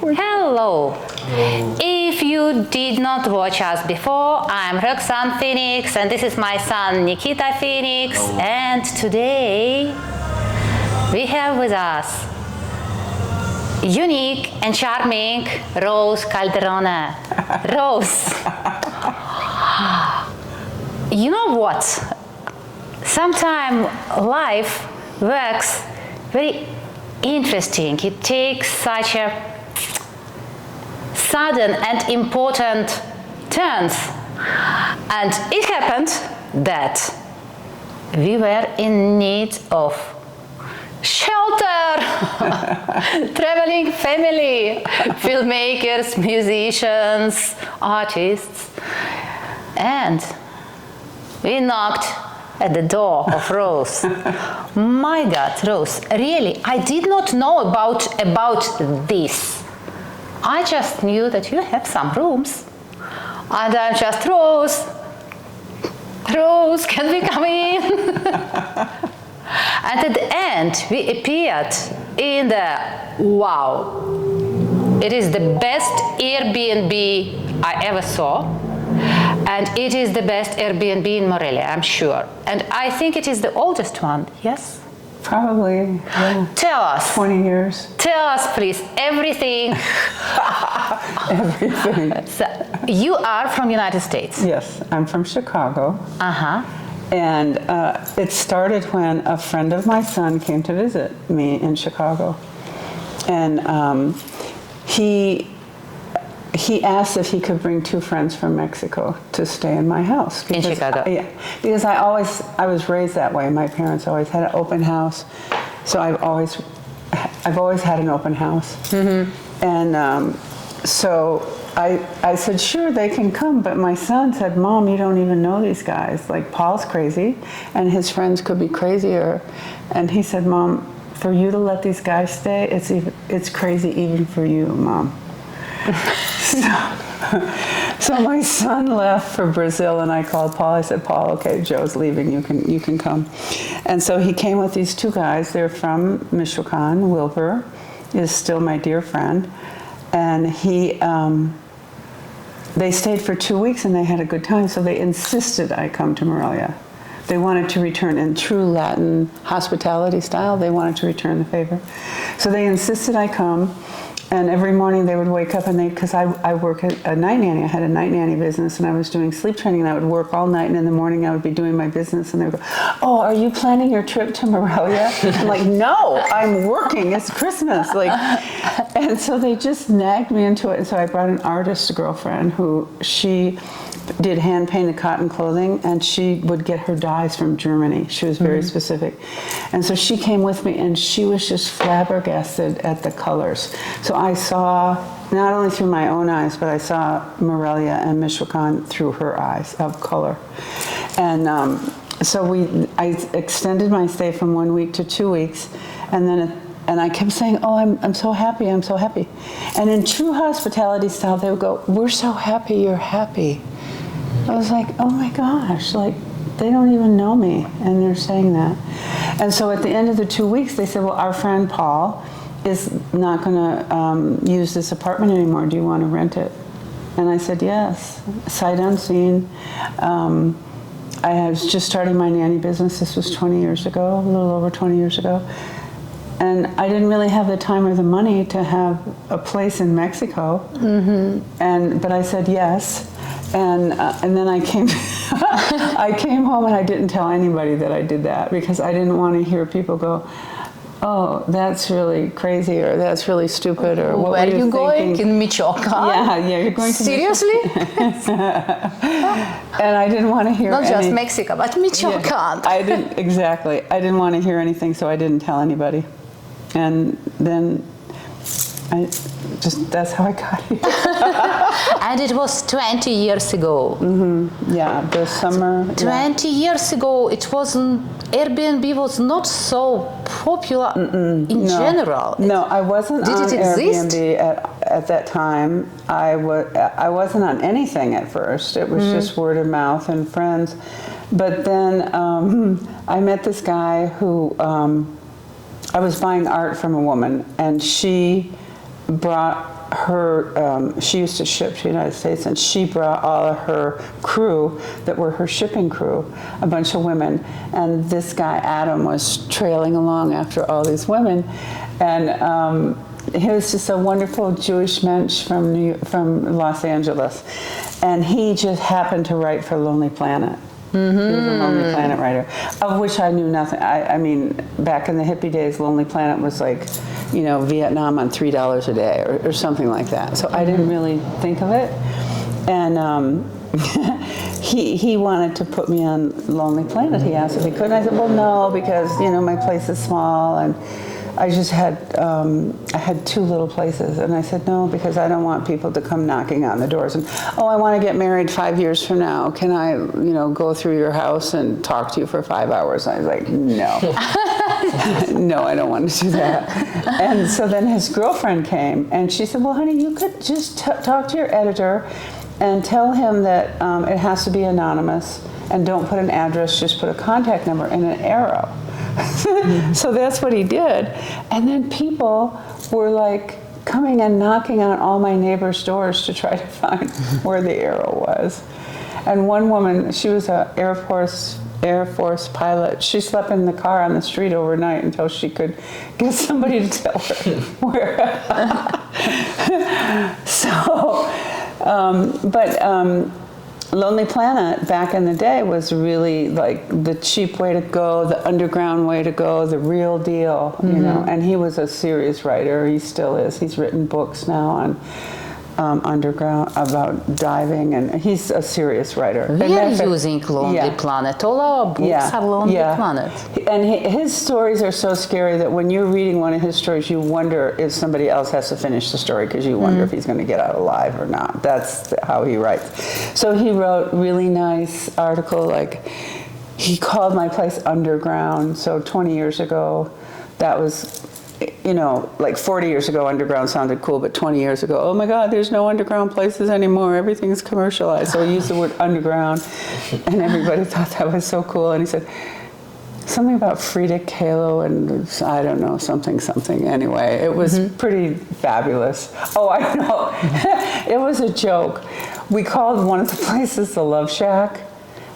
Hello. If you did not watch us before, I'm Roxanne Phoenix and this is my son Nikita Phoenix. And today we have with us unique and charming Rose Calderone. Rose, you know what? Sometimes life works very interesting. It takes such a sudden and important turns. And it happened that we were in need of shelter. Traveling family, filmmakers, musicians, artists. And we knocked at the door of Rose. My God, Rose, really, I did not know about this. I just knew that you have some rooms. And I'm just, Rose, can we come in? And at the end, we appeared in the, wow, it is the best Airbnb I ever saw. And it is the best Airbnb in Morelia, I'm sure. And I think it is the oldest one, yes? Probably, yeah. Tell us. 20 years. Tell us, please, everything. Everything. So, you are from United States? Yes, I'm from Chicago. Uh-huh. And it started when a friend of my son came to visit me in Chicago. And he asked if he could bring 2 friends from Mexico to stay in my house. In Chicago? Yeah, because I was raised that way. My parents always had an open house, so I've always had an open house. Mm-hmm. And so I said, sure, they can come, but my son said, Mom, you don't even know these guys. Like, Paul's crazy, and his friends could be crazier. And he said, Mom, for you to let these guys stay, it's crazy even for you, Mom. So my son left for Brazil, and I called Paul. I said, Paul, okay, Joe's leaving. You can come. And so he came with these 2 guys. They're from Michoacan. Wilbur is still my dear friend, and they stayed for 2 weeks and they had a good time. So they insisted I come to Morelia. They wanted to return in true Latin hospitality style. They wanted to return the favor, so they insisted I come. And every morning they would wake up and because I work at a night nanny. I had a night nanny business and I was doing sleep training, and I would work all night, and in the morning I would be doing my business, and they would go, oh, are you planning your trip to Morelia? I'm like, no, I'm working, it's Christmas. And so they just nagged me into it. And so I brought an artist girlfriend who she did hand-painted cotton clothing, and she would get her dyes from Germany. She was very specific. And so she came with me, and she was just flabbergasted at the colors. So I saw, not only through my own eyes, but I saw Morelia and Michoacan through her eyes of color. And so I extended my stay from 1 week to 2 weeks, and I kept saying, oh, I'm so happy, I'm so happy. And in true hospitality style, they would go, we're so happy you're happy. I was like, oh my gosh, they don't even know me, and they're saying that. And so at the end of the 2 weeks, they said, well, our friend Paul is not going to use this apartment anymore. Do you want to rent it? And I said, yes, sight unseen. I was just starting my nanny business. This was 20 years ago, a little over 20 years ago. And I didn't really have the time or the money to have a place in Mexico. Mm-hmm. But I said yes. And then I came I came home, and I didn't tell anybody that I did that, because I didn't want to hear people go, oh, that's really crazy, or that's really stupid, or what Where were you going? thinking? In Michoacan? Yeah, you're going to Seriously? And I didn't want to hear Not just Mexico, but Michoacan. Yeah, exactly. I didn't want to hear anything, so I didn't tell anybody. And then that's how I got here. And it was 20 years ago. Mm-hmm. Yeah, the summer. 20 years ago, Airbnb was not so popular in general. No, I wasn't on Airbnb at that time. I wasn't on anything at first. It was just word of mouth and friends. But then I met this guy who I was buying art from a woman, and she brought her, she used to ship to the United States, and she brought all of her crew that were her shipping crew, a bunch of women. And this guy, Adam, was trailing along after all these women. And he was just a wonderful Jewish mensch from Los Angeles. And he just happened to write for Lonely Planet. Mm-hmm. He was a Lonely Planet writer, of which I knew nothing. I mean, back in the hippie days, Lonely Planet was like, you know, Vietnam on $3 a day or something like that. So I didn't really think of it. And he wanted to put me on Lonely Planet. He asked if he could. And I said, well, no, because, you know, my place is small, and I just had, I had 2 little places. And I said, no, because I don't want people to come knocking on the doors and, oh, I want to get married 5 years from now. Can I, you know, go through your house and talk to you for 5 hours? And I was like, no. No, I don't want to do that. And so then his girlfriend came, and she said, well, honey, you could just talk to your editor and tell him that it has to be anonymous, and don't put an address, just put a contact number and an arrow. So that's what he did. And then people were like coming and knocking on all my neighbors' doors to try to find where the arrow was. And one woman, she was an Air Force pilot. She slept in the car on the street overnight until she could get somebody to tell her where. Lonely Planet back in the day was really like the cheap way to go, the underground way to go, the real deal, you know. And he was a serious writer. He still is. He's written books now on underground about diving, and he's a serious writer. We are using Lonely Planet. All our books have Lonely Planet. And his stories are so scary that when you're reading one of his stories, you wonder if somebody else has to finish the story, because you wonder if he's going to get out alive or not. That's how he writes. So he wrote really nice article, like he called my place underground. So 20 years ago, that was, you know, like 40 years ago, underground sounded cool, but 20 years ago, oh my God, there's no underground places anymore. Everything's commercialized. So he used the word underground, and everybody thought that was so cool. And he said something about Frida Kahlo and I don't know, something. Anyway, it was pretty fabulous. Oh, I know. It was a joke. We called one of the places the Love Shack.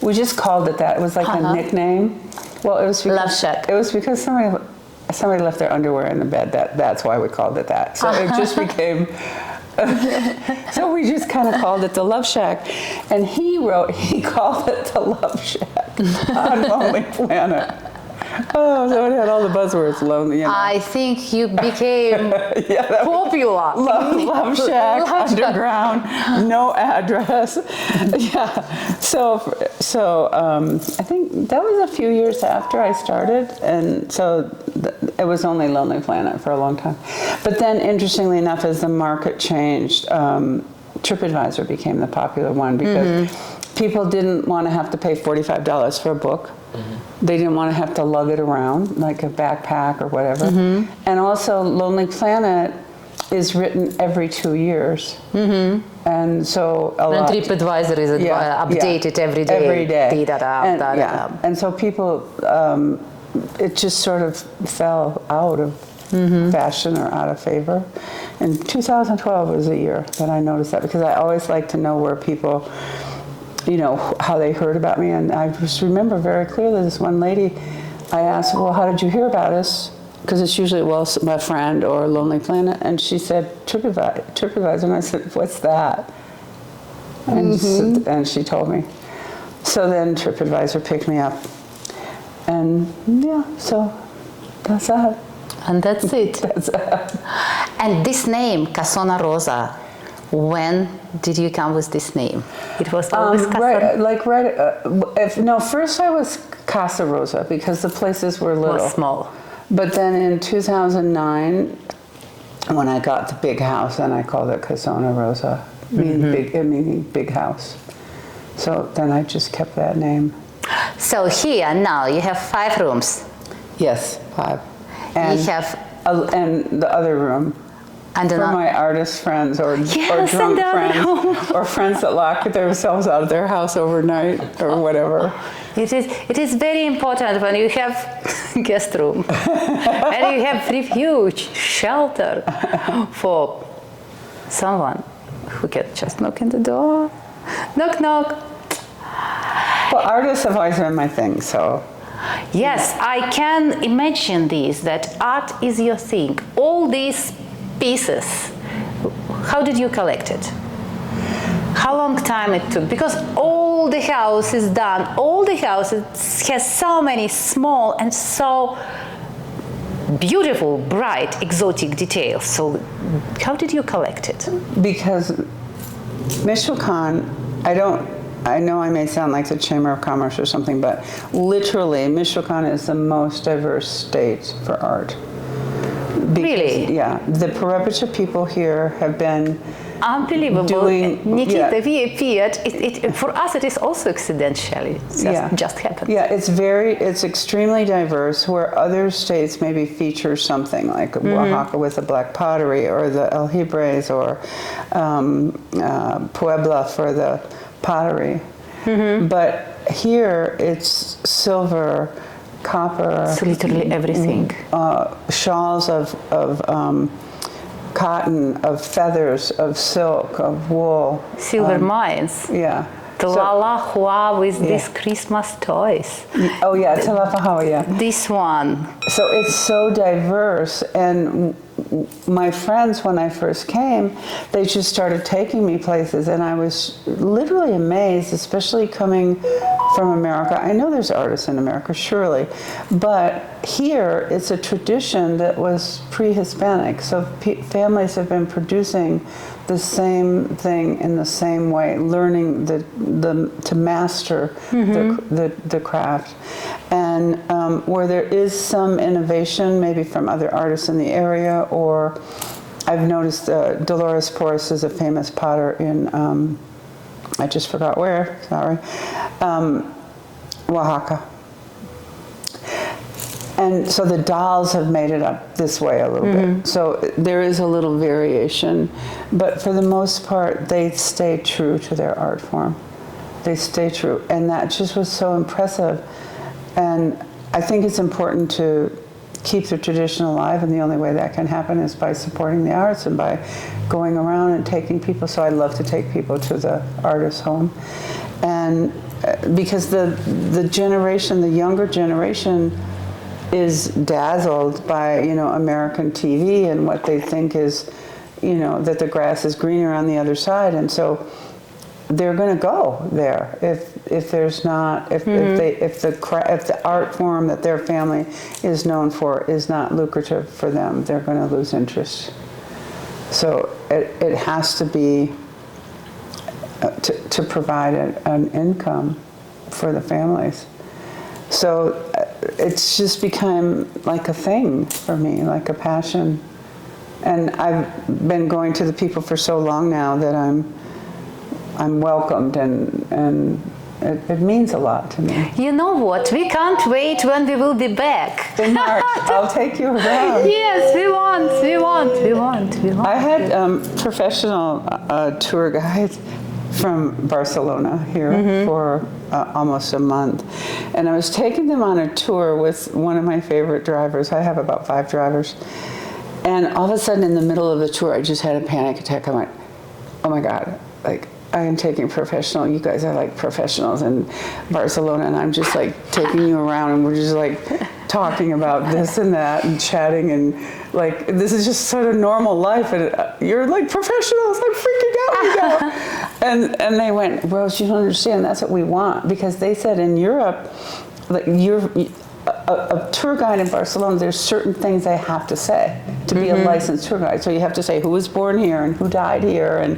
We just called it that. It was like a nickname. Well, it was because, Love Shack. It was because somebody left their underwear in the bed. That's why we called it that. So it just became, so we just kind of called it the Love Shack. And he called it the Love Shack on Lonely Planet. Oh, so it had all the buzzwords, lonely, you know. I think you became popular. Love Shack, underground, no address. Yeah. So I think that was a few years after I started, and so it was only Lonely Planet for a long time. But then, interestingly enough, as the market changed, TripAdvisor became the popular one, because people didn't want to have to pay $45 for a book. They didn't want to have to lug it around like a backpack or whatever. And also, Lonely Planet is written every 2 years. And so and TripAdvisor is updated every day. Every day. And and so people, it just sort of fell out of fashion or out of favor. And 2012 was the year that I noticed that, because I always like to know where people, you know, how they heard about me. And I just remember very clearly this one lady, I asked, well, how did you hear about us? Because it's usually, well, my friend or Lonely Planet. And she said, TripAdvisor. And I said, what's that? And she told me. So then TripAdvisor picked me up. And so that's that. And that's it. That's it. And this name, Casona Rosa, when did you come with this name? It was always Casona? First I was Casa Rosa, because the places were little. Was small. But then in 2009, when I got the big house, then I called it Casona Rosa, meaning big house. So then I just kept that name. So here now you have 5 rooms. Yes, 5. And you have and the other room And for my artist friends or drunk friends or friends that lock themselves out of their house overnight or whatever. It is very important when you have guest room and you have refuge, shelter for someone who can just knock in the door. Knock, knock. Well, artists have always been my thing, so. Yes, I can imagine this, that art is your thing. All these pieces, how did you collect it? How long time it took? Because all the house is done, all the house has so many small and so beautiful, bright, exotic details. So how did you collect it? Because Michoacan, I know I may sound like the Chamber of Commerce or something, but literally Michoacan is the most diverse state for art. Really? Yeah. The Purepecha people here have been unbelievable. Nikita, we appeared. For us, it is also accidental. It just happened. Yeah, it's extremely diverse. Where other states maybe feature something like Oaxaca with the black pottery, or the El Hibres, or Puebla for the pottery. But here it's silver, copper. So literally everything. Shawls of cotton, of feathers, of silk, of wool. Silver mines. Yeah. Tlalahua with these Christmas toys. Oh yeah, Tlalahua, yeah. This one. So it's so diverse, and my friends, when I first came, they just started taking me places, and I was literally amazed, especially coming from America. I know there's artists in America, surely, but here it's a tradition that was pre-Hispanic, so families have been producing the same thing in the same way, learning to master the craft. And where there is some innovation, maybe from other artists in the area, or I've noticed Dolores Porras is a famous potter in, I just forgot where, sorry, Oaxaca. And so the dolls have made it up this way a little bit. So there is a little variation, but for the most part, they stay true to their art form. They stay true, and that just was so impressive. And I think it's important to keep the tradition alive, and the only way that can happen is by supporting the arts and by going around and taking people. So I love to take people to the artist's home. And because the generation, the younger generation, is dazzled by, American TV and what they think is, that the grass is greener on the other side, and so they're going to go there if there's not if the art form that their family is known for is not lucrative for them, they're going to lose interest. So it has to be to provide an income for the families. So it's just become like a thing for me, like a passion. And I've been going to the people for so long now that I'm welcomed, and it means a lot to me. You know what? We can't wait when we will be back. In March, I'll take you around. Yes, we want. I had professional tour guides from Barcelona here for almost a month. And I was taking them on a tour with one of my favorite drivers. I have about 5 drivers. And all of a sudden in the middle of the tour, I just had a panic attack. I went, oh my God, like I am taking professional, you guys are like professionals in Barcelona, and I'm just like taking you around, and we're just like talking about this and that and chatting, and like this is just sort of normal life, and you're like professionals, I'm freaking out. And they went, Rose, you don't understand, that's what we want, because they said in Europe, like a tour guide in Barcelona, there's certain things they have to say to be a licensed tour guide. So you have to say who was born here and who died here, and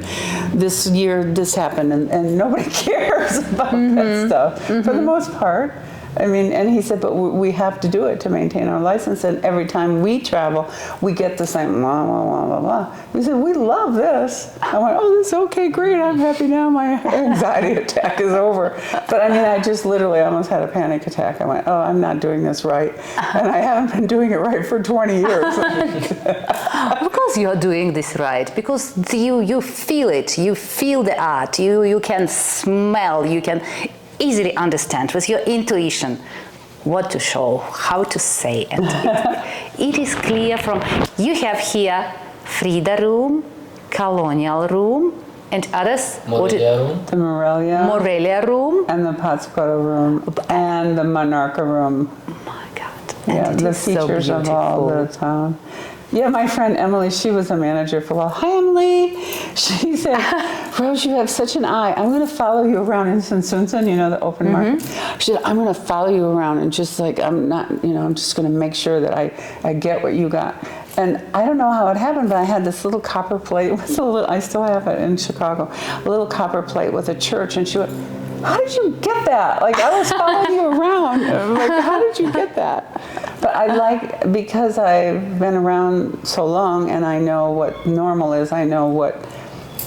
this year this happened, and nobody cares about that stuff for the most part. I mean, and he said, but we have to do it to maintain our license, and every time we travel, we get the same blah, blah, blah, blah, blah. He said, we love this. I went, oh, this is okay, great, I'm happy now, my anxiety attack is over. But I mean, I just literally almost had a panic attack. I went, oh, I'm not doing this right, and I haven't been doing it right for 20 years. Of course, because you're doing this right, because you feel it, you feel the art, you can smell, you can easily understand with your intuition what to show, how to say, and it is clear from, you have here Frida room, colonial room, and others. Morelia room. The Morelia room. And the Pátzcuaro room. And the Monarca room. Oh my God. Yeah, And the is so features of all beautiful. the town. Yeah, my friend Emily, she was a manager for a while. Hi, Emily. She said, Rose, you have such an eye. I'm going to follow you around in Sunsunsun, you know, the open market. She said, I'm going to follow you around and just like, I'm just going to make sure that I get what you got. And I don't know how it happened, but I had this little copper plate with I still have it in Chicago, a little copper plate with a church. And she went, how did you get that? Like, I was following you around. I'm like, how did you get that? But I like, because I've been around so long and I know what normal is, I know what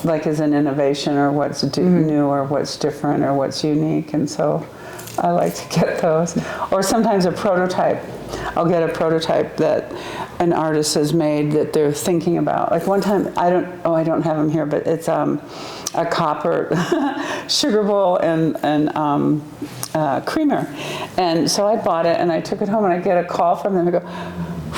like is an innovation or what's new or what's different or what's unique. And so I like to get those. Or sometimes a prototype. I'll get a prototype that an artist has made that they're thinking about. Like one time, I don't have them here, but it's a copper sugar bowl and creamer. And so I bought it and I took it home and I get a call from them. I go,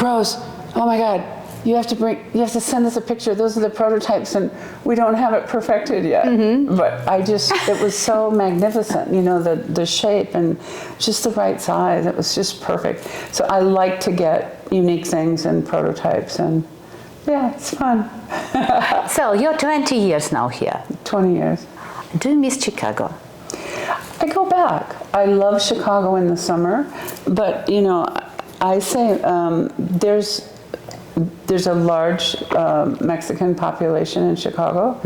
Rose, oh my God, you have to send us a picture. Those are the prototypes and we don't have it perfected yet. But it was so magnificent, you know, the shape and just the right size. It was just perfect. So I like to get unique things and prototypes and yeah, it's fun. So you're 20 years now here. 20 years. Do you miss Chicago? I go back. I love Chicago in the summer, but you know, I say there's a large Mexican population in Chicago,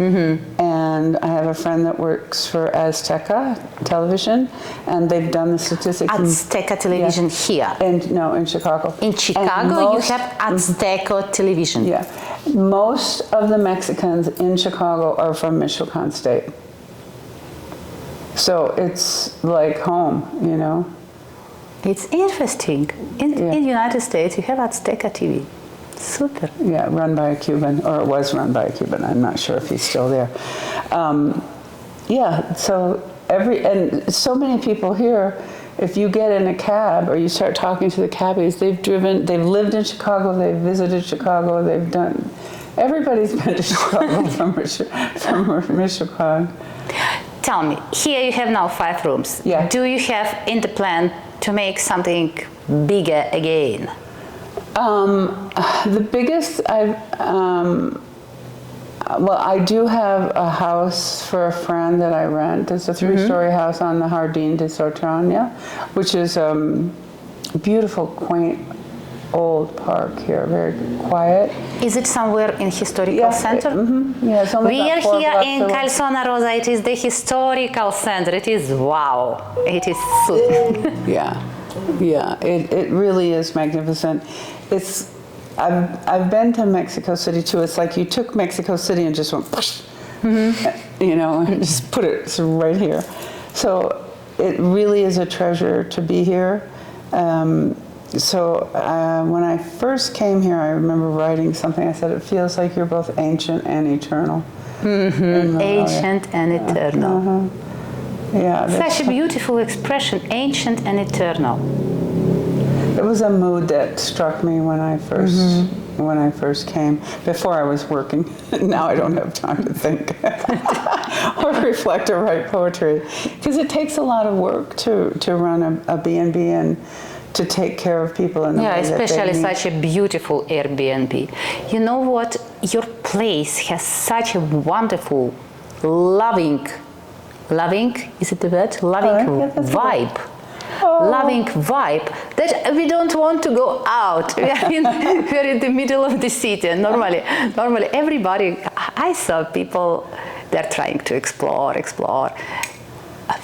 and I have a friend that works for Azteca Television, and they've done the statistics. Azteca Television here. And no, in Chicago. In Chicago, you have Azteca Television. Yeah, most of the Mexicans in Chicago are from Michoacan State, so it's like home, you know. It's interesting. In the United States, you have Azteca TV. Super. Yeah, run by a Cuban, or it was run by a Cuban. I'm not sure if he's still there. Yeah, so and so many people here, if you get in a cab or you start talking to the cabbies, they've lived in Chicago, they've visited Chicago, everybody's been to Chicago from Michoacan. Tell me, here you have now 5 rooms. Yeah. Do you have in the plan to make something bigger again? The biggest I do have a house for a friend that I rent. It's a 3-story house on the Jardín de Sortrania, which is beautiful, quaint, old park here, very quiet. Is it somewhere in historical center? Yeah, it's only We are about 4 here blocks in away. Casona, Rosa. It is the historical center. It is wow. It is super. Yeah, it really is magnificent. I've been to Mexico City too. It's like you took Mexico City and just went, you know, and just put it right here. So it really is a treasure to be here. When I first came here, I remember writing something. I said, it feels like you're both ancient and eternal. Ancient and eternal. Yeah. Such a beautiful expression, ancient and eternal. It was a mood that struck me when I first came. Before I was working. Now I don't have time to think or reflect or write poetry, because it takes a lot of work to run a B&B and to take care of people in the way that they especially need. such a beautiful Airbnb. You know what? Your place has such a wonderful, loving, is it the word? Loving vibe. Loving vibe that we don't want to go out. We're in the middle of the city, and normally everybody, I saw people, they're trying to explore.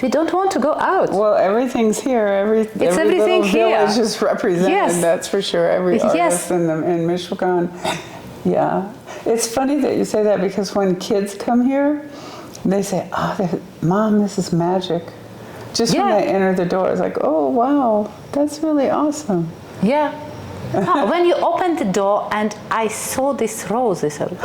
We don't want to go out. Well, everything's here. Every everything little here. village is represented. Yes. That's for sure. Every artist in Michoacan. Yeah, it's funny that you say that, because when kids come here, they say, "Mom, this is magic." Just when they enter the door, it's like, "Oh wow, that's really awesome." Yeah. When you opened the door and I saw these roses, I was,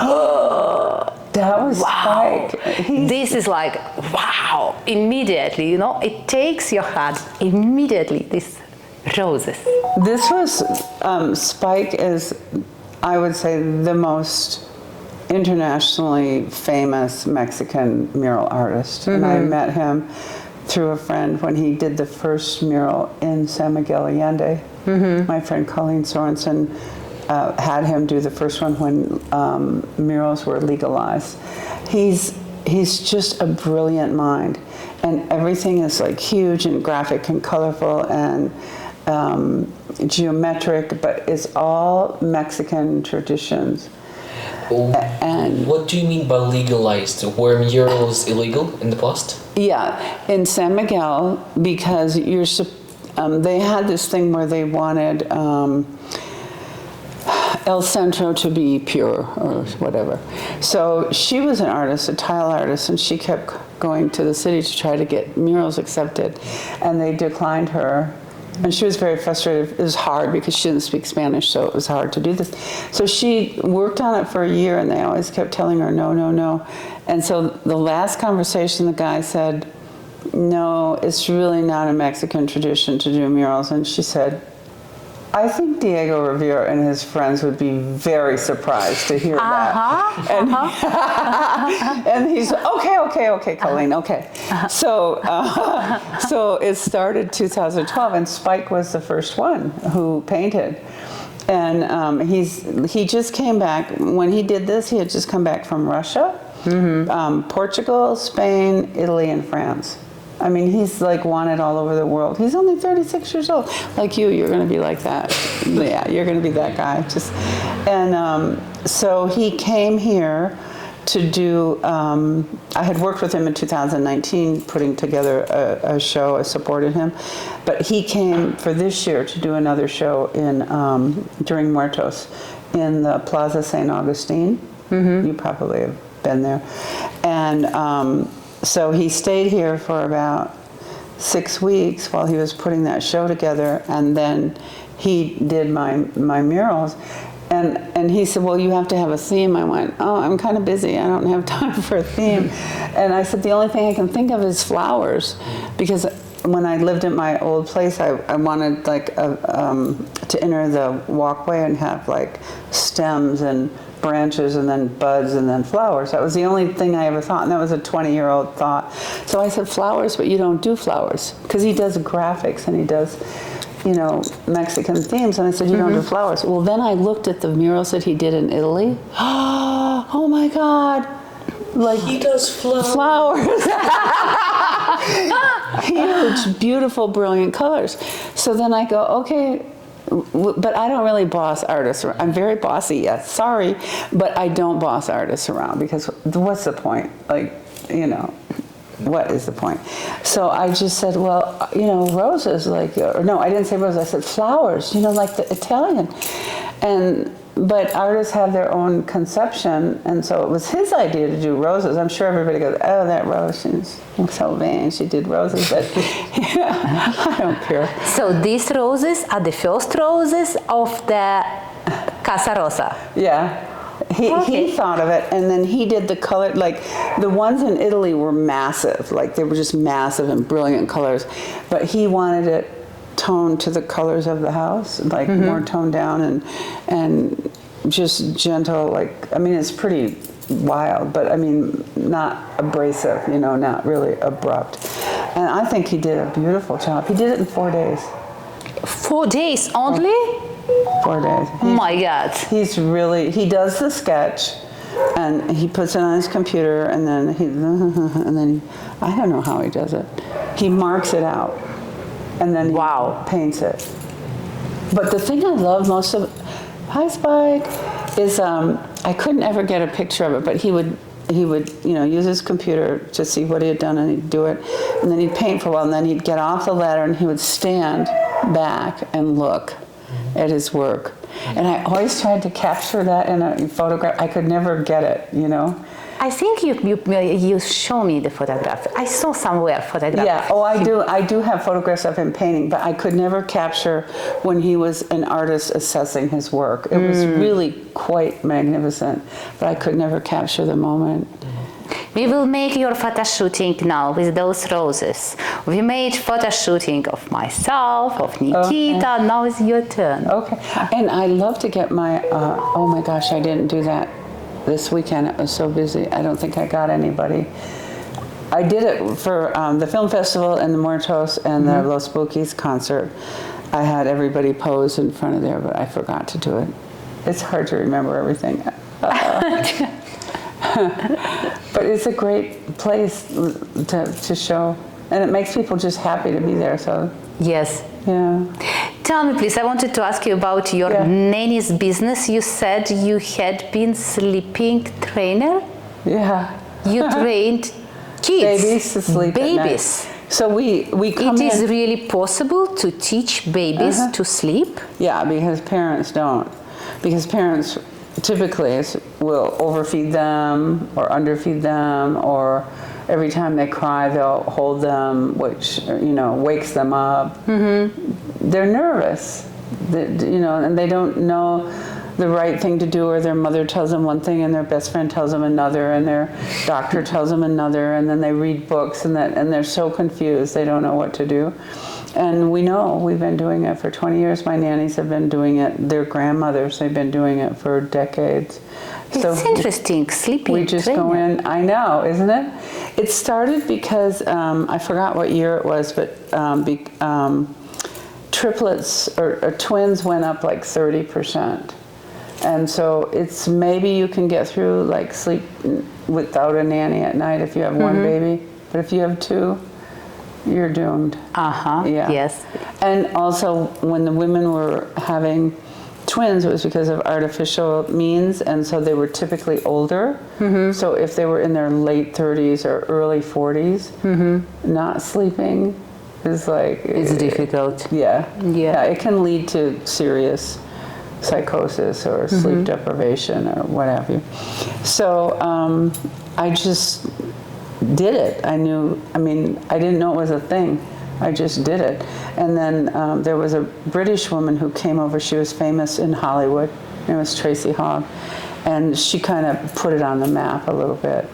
That was wow, Spike. this is like, wow, immediately, you know, it takes your heart immediately, these roses. This was, Spike is, I would say, the most internationally famous Mexican mural artist. And I met him through a friend when he did the first mural in San Miguel Allende. My friend Colleen Sorensen had him do the first one when murals were legalized. He's just a brilliant mind, and everything is like huge and graphic and colorful and geometric, but it's all Mexican traditions. And what do you mean by legalized? Were murals illegal in the past? yeah, in San Miguel, because they had this thing where they wanted El Centro to be pure or whatever. So she was an artist, a tile artist, and she kept going to the city to try to get murals accepted, and they declined her. And she was very frustrated. It was hard because she didn't speak Spanish, so it was hard to do this. So she worked on it for a year, and they always kept telling her, no, no, no. And so the last conversation, the guy said, no, it's really not a Mexican tradition to do murals. And she said, I think Diego Rivera and his friends would be very surprised to hear that. And he's okay, Colleen, okay. So, so it started 2012, and Spike was the first one who painted. And he just came back. When he did this, he had just come back from Russia, Portugal, Spain, Italy, and France. I mean, he's like wanted all over the world. He's only 36 years old. Like you're going to be like that. Yeah, you're going to be that guy. So he came here to do, I had worked with him in 2019, putting together a show. I supported him. But he came for this year to do another show during Muertos in the Plaza St. Augustine. You probably have been there. And so he stayed here for about 6 weeks while he was putting that show together, and then he did my murals. And he said, well, you have to have a theme. I went, oh, I'm kind of busy. I don't have time for a theme. And I said, the only thing I can think of is flowers, because when I lived at my old place, I wanted like to enter the walkway and have like stems and branches and then buds and then flowers. That was the only thing I ever thought, and that was a 20-year-old thought. So I said, flowers, but you don't do flowers, because he does graphics and he does, you know, Mexican themes. And I said, you don't do flowers. Well, then I looked at the murals that he did in Italy. Oh my God. Like, he does flowers. Huge, beautiful, brilliant colors. So then I go, okay, but I don't really boss artists around. I'm very bossy, yes, sorry, but I don't boss artists around, because what's the point? Like, you know, what is the point? So I just said, well, you know, roses, like, or no, I didn't say roses, I said flowers, you know, like the Italian. But artists have their own conception, and so it was his idea to do roses. I'm sure everybody goes, oh, that rose, she's so vain, she did roses, but yeah, I don't care. So these roses are the first roses of the Casa Rosa. Yeah. He thought of it, and then he did the color, like the ones in Italy were massive, like they were just massive and brilliant colors, but he wanted it toned to the colors of the house, like more toned down and just gentle, like, I mean, it's pretty wild, but I mean, not abrasive, you know, not really abrupt. And I think he did a beautiful job. He did it in 4 days. 4 days only? 4 days. Oh my God. He does the sketch, and he puts it on his computer, and then I don't know how he does it. He marks it out, and then he paints it. But the thing I love most of, hi Spike, is I couldn't ever get a picture of it, but he would you know, use his computer to see what he had done, and he'd do it, and then he'd paint for a while, and then he'd get off the ladder and he would stand back and look at his work. And I always tried to capture that in a photograph. I could never get it, you know. I think you show me the photograph. I saw somewhere photograph. Yeah, oh, I do have photographs of him painting, but I could never capture when he was an artist assessing his work. It was really quite magnificent, but I could never capture the moment. We will make your photo shooting now with those roses. We made photo shooting of myself, of Nikita. Okay. Now it's your turn. Okay, and I love to get my, oh my gosh, I didn't do that this weekend. It was so busy. I don't think I got anybody. I did it for the film festival and the Muertos and the Los Bookies concert. I had everybody pose in front of there, but I forgot to do it. It's hard to remember everything. But it's a great place to show, and it makes people just happy to be there. So yes. Yeah. Tell me, please, I wanted to ask you about your nanny's business. You said you had been sleeping trainer? Yeah. You trained kids? Babies to sleep Babies. At night. So we come It is really possible to teach babies to sleep? Yeah, because parents don't. Because parents typically will overfeed them or underfeed them, or every time they cry they'll hold them, which wakes them up. They're nervous, and they don't know the right thing to do, or their mother tells them one thing and their best friend tells them another and their doctor tells them another, and then they read books and they're so confused they don't know what to do. And we've been doing it for 20 years. My nannies have been doing it. Their grandmothers, they've been doing it for decades. It's interesting, sleeping We just go in. I know, isn't it? It started because, I forgot what year it was, but triplets or twins went up like 30%. And so it's maybe you can get through like sleep without a nanny at night if you have one baby. But if you have two, you're doomed. Yeah. Yes. And also, when the women were having twins, it was because of artificial means, and so they were typically older. So if they were in their late 30s or early 40s, not sleeping is like... It's difficult. Yeah. It can lead to serious psychosis or sleep deprivation or what have you. So I just did it. I didn't know it was a thing. I just did it. And then there was a British woman who came over. She was famous in Hollywood. Her name was Tracy Hogg. And she kind of put it on the map a little bit.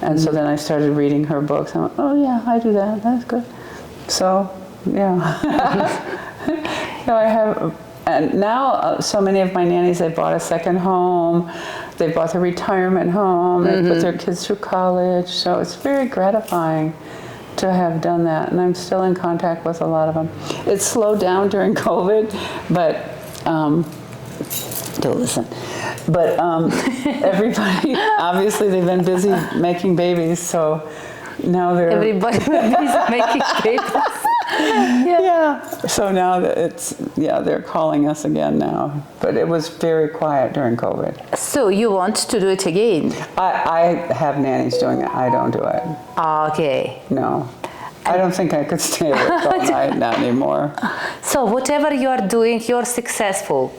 And so then I started reading her books. I went, oh yeah, I do that. That's good. So, yeah. So I have... And now, so many of my nannies, they bought a second home, they bought their retirement home, they put their kids through college, so it's very gratifying to have done that, and I'm still in contact with a lot of them. It slowed down during COVID, but, don't listen, but everybody, obviously they've been busy making babies, so now they're... Everybody's making babies. Yeah. So now they're calling us again now. But it was very quiet during COVID. So you want to do it again? I have nannies doing it. I don't do it. Okay. No. I don't think I could stay awake all night, not anymore. So whatever you are doing, you're successful.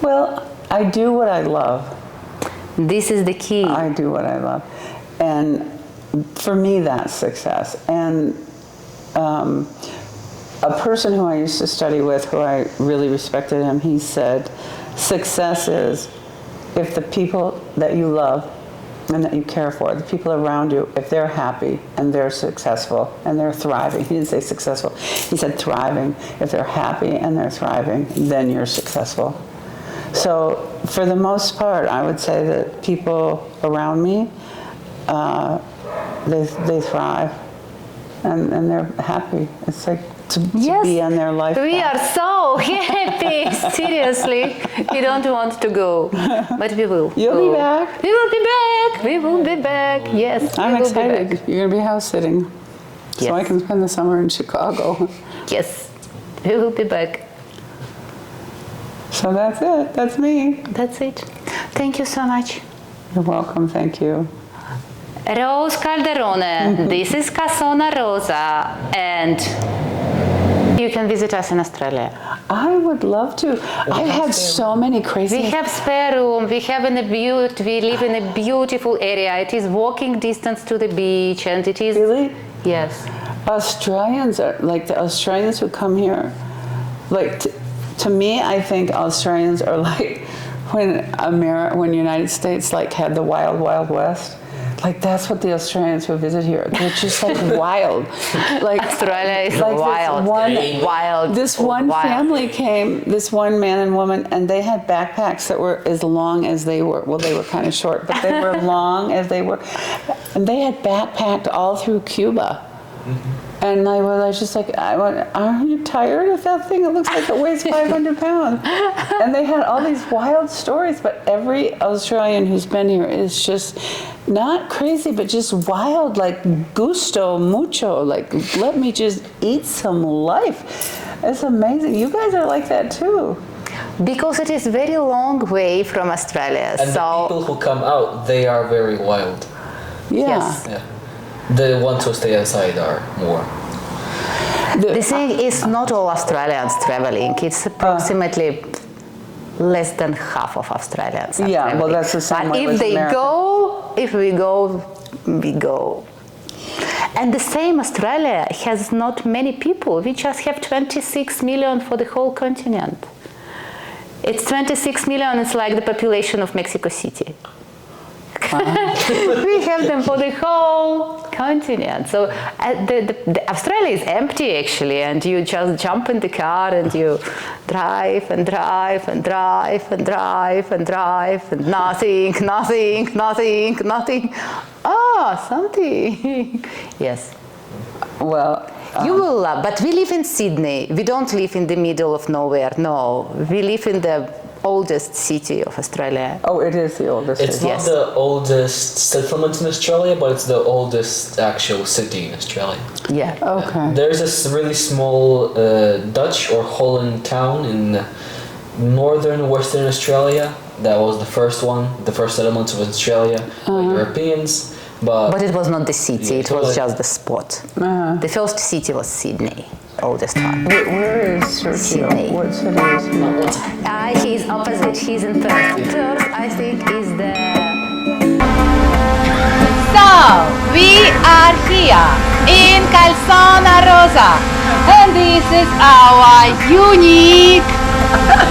Well, I do what I love. This is the key. I do what I love. And for me, that's success. And a person who I used to study with, who I really respected him, he said, success is if the people that you love and that you care for, the people around you, if they're happy and they're successful and they're thriving. He didn't say successful, he said thriving. If they're happy and they're thriving, then you're successful. So for the most part, I would say that people around me, they thrive. And they're happy. It's like to be on their life. We are so happy. Seriously, we don't want to go, but we will. You'll be back. We will be back. We will be back. Yes, I'm we will excited. Be back. You're gonna be house sitting, Yes. so I can spend the summer in Chicago. Yes, we will be back. So that's it. That's me. That's it. Thank you so much. You're welcome. Thank you. Rose Calderone. This is Casona Rosa, and you can visit us in Australia. I would love to. I've had so many crazy. We have spare room. We live in a beautiful area. It is walking distance to the beach, and it is. Really? Yes. Australians are like the Australians who come here. Like to me, I think Australians are like when United States like had the wild, wild west. Like that's what the Australians who visit here. They're just like wild. Like Australia is like wild. This one wild. family came, this one man and woman, and they had backpacks that were as long as they were. Well, they were kind of short, but they were long as they were. And they had backpacked all through Cuba. And I was just like, aren't you tired of that thing? It looks like it weighs 500 pounds. And they had all these wild stories, but every Australian who's been here is just not crazy, but just wild, like gusto mucho, like let me just eat some life. It's amazing. You guys are like that too. Because it is very long way from Australia. And the people who come out, they are very wild. Yeah. Yes. Yeah. The ones who stay outside are more. The thing is, not all Australians traveling. It's approximately less than half of Australians are traveling. Well, that's the same But way if with they America. go, if we go, we go. And the same Australia has not many people. We just have 26 million for the whole continent. It's 26 million. It's like the population of Mexico City. We have them for the whole continent. So the Australia is empty actually, and you just jump in the car and you drive and drive and drive and drive and drive and nothing. Something. Yes. Well, You will love, but we live in Sydney. We don't live in the middle of nowhere. No, we live in the oldest city of Australia. oh, it is the oldest It's city. not the oldest settlement in Australia, but it's the oldest actual city in Australia. Yeah. Okay. There's this really small Dutch or Holland town in northern Western Australia. That was the first one, the first settlement of Australia by Europeans. But it was not the city, Yeah, it was totally. just the spot. The first city was Sydney, oldest one. Where is Sergio? Sydney. What city is he? He's opposite, he's in Perth. Perth, I think, is the... So, we are here in Casona, Rosa. And this is our unique,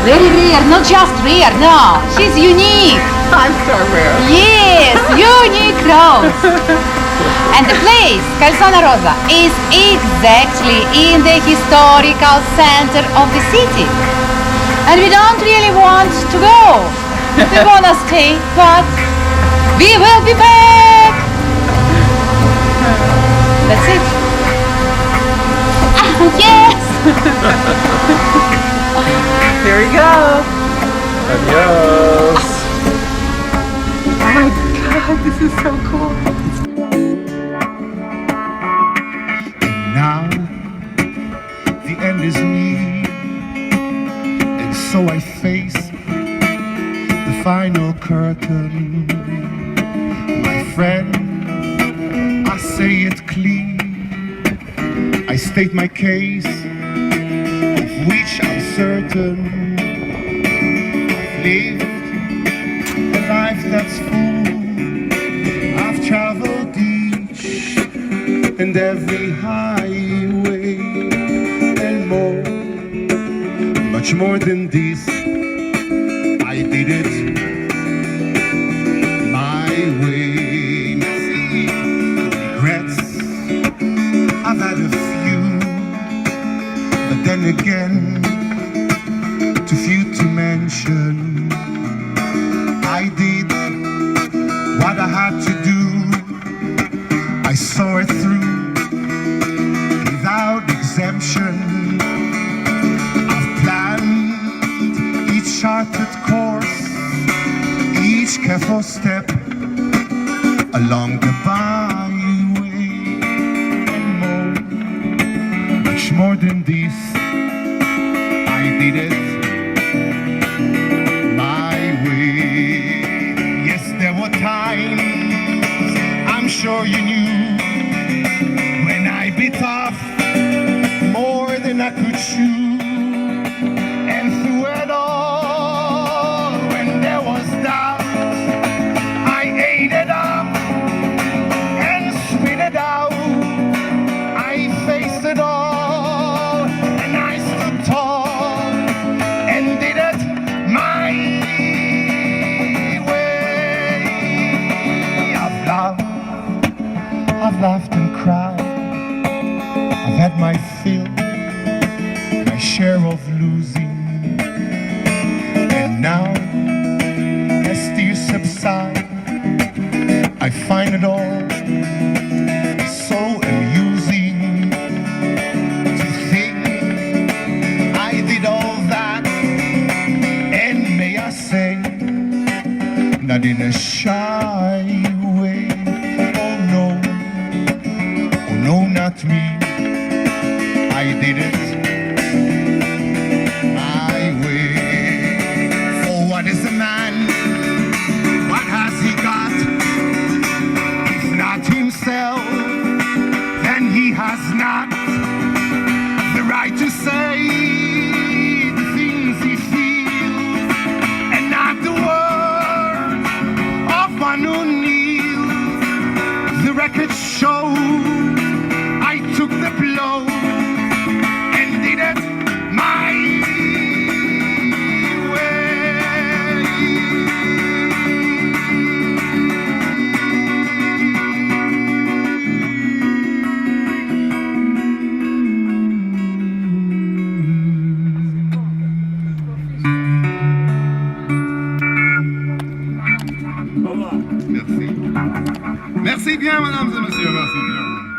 very rare, not just rare, no, she's unique. I'm so rare. Yes, unique Rose. And the place, Casona Rosa, is exactly in the historical center of the city. And we don't really want to go. We want to stay, but we will be back. That's it. Yes. Here we go. Adios! Oh my God, this is so cool. Now the end is near, and so I face the final curtain. My friend, I say it clear, I state my case, of which I'm certain. I've lived a life that's full, I've traveled each and every highway and more, much more than this. I did it my way. See, regrets, I've had a few, but then again, too few to mention. I did what I had to do. I saw it through without exemption. I've planned each charted course, each careful step along the byway, and more, much more than this. I did it my way. Yes, there were times, I'm sure you knew, when I bit off more than I could chew. laughed and cried. I've had my fill, my share of losing. And now, as tears subside, I find it all so amusing to think I did all that, and may I say, not in a shy way. Oh no, not me. I did it my way. For what is a man? What has he got? If not himself, then he has not the right to say the things he feels, and not the words of one who kneels. The record shows I took the blow and did it my Merci. Merci bien, mesdames et messieurs, merci bien.